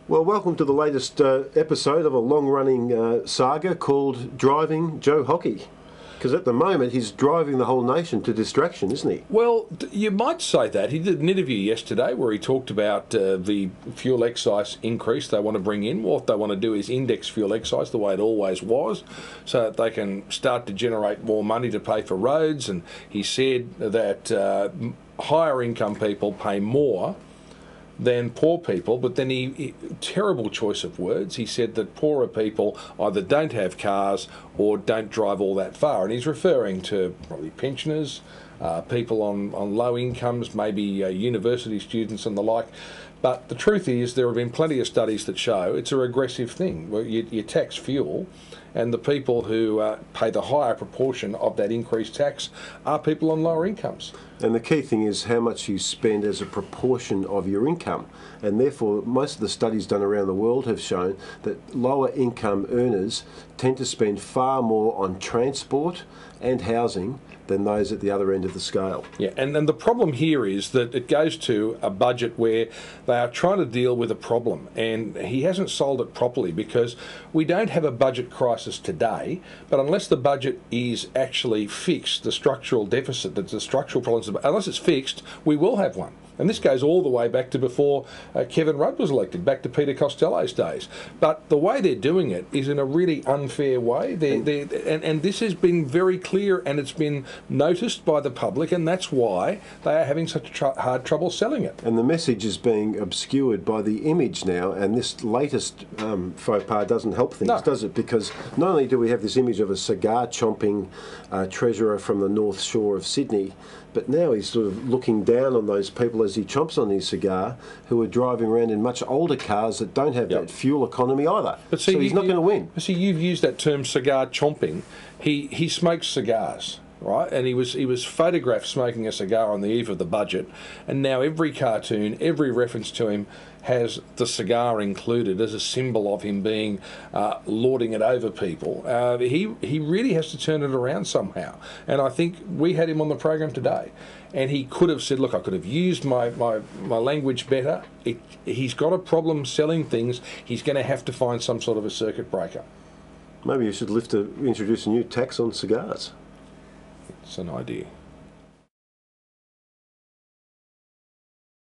Well, welcome to the latest episode of a long-running saga called Driving Joe Hockey. Because at the moment he's driving the whole nation to distraction, isn't he? Well, you might say that. He did an interview yesterday where he talked about the fuel excise increase they want to bring in. What they want to do is index fuel excise the way it always was, so that they can start to generate more money to pay for roads. And he said that higher income people pay more than poor people, but then terrible choice of words, he said that poorer people either don't have cars or don't drive all that far, and he's referring to probably pensioners, people on low incomes, maybe university students and the like. But the truth is there have been plenty of studies that show it's a regressive thing. You tax fuel, and the people who pay the higher proportion of that increased tax are people on lower incomes. And the key thing is how much you spend as a proportion of your income. And therefore, most of the studies done around the world have shown that lower income earners tend to spend far more on transport and housing than those at the other end of the scale. Yeah, and then the problem here is that it goes to a budget where they are trying to deal with a problem, and he hasn't sold it properly, because we don't have a budget crisis today, but unless the budget is actually fixed, the structural deficit, the structural problems, unless it's fixed, we will have one. And this goes all the way back to before Kevin Rudd was elected, back to Peter Costello's days. But the way they're doing it is in a really unfair way. And this has been very clear, and it's been noticed by the public, and that's why they are having such hard trouble selling it. And the message is being obscured by the image now, and this latest faux pas doesn't help things, does it? Because not only do we have this image of a cigar-chomping treasurer from the North Shore of Sydney, but now he's sort of looking down on those people as he chomps on his cigar, who are driving around in much older cars that don't have that fuel economy either. But see, so he's not going to win. See, you've used that term cigar chomping. He smokes cigars, right? And he was photographed smoking a cigar on the eve of the budget, and now every cartoon, every reference to him has the cigar included as a symbol of him being lording it over people. He really has to turn it around somehow, and I think we had him on the program today, and he could have said, look, I could have used my language better. He's got a problem selling things. He's going to have to find some sort of a circuit breaker. Maybe you should introduce a new tax on cigars. It's an idea.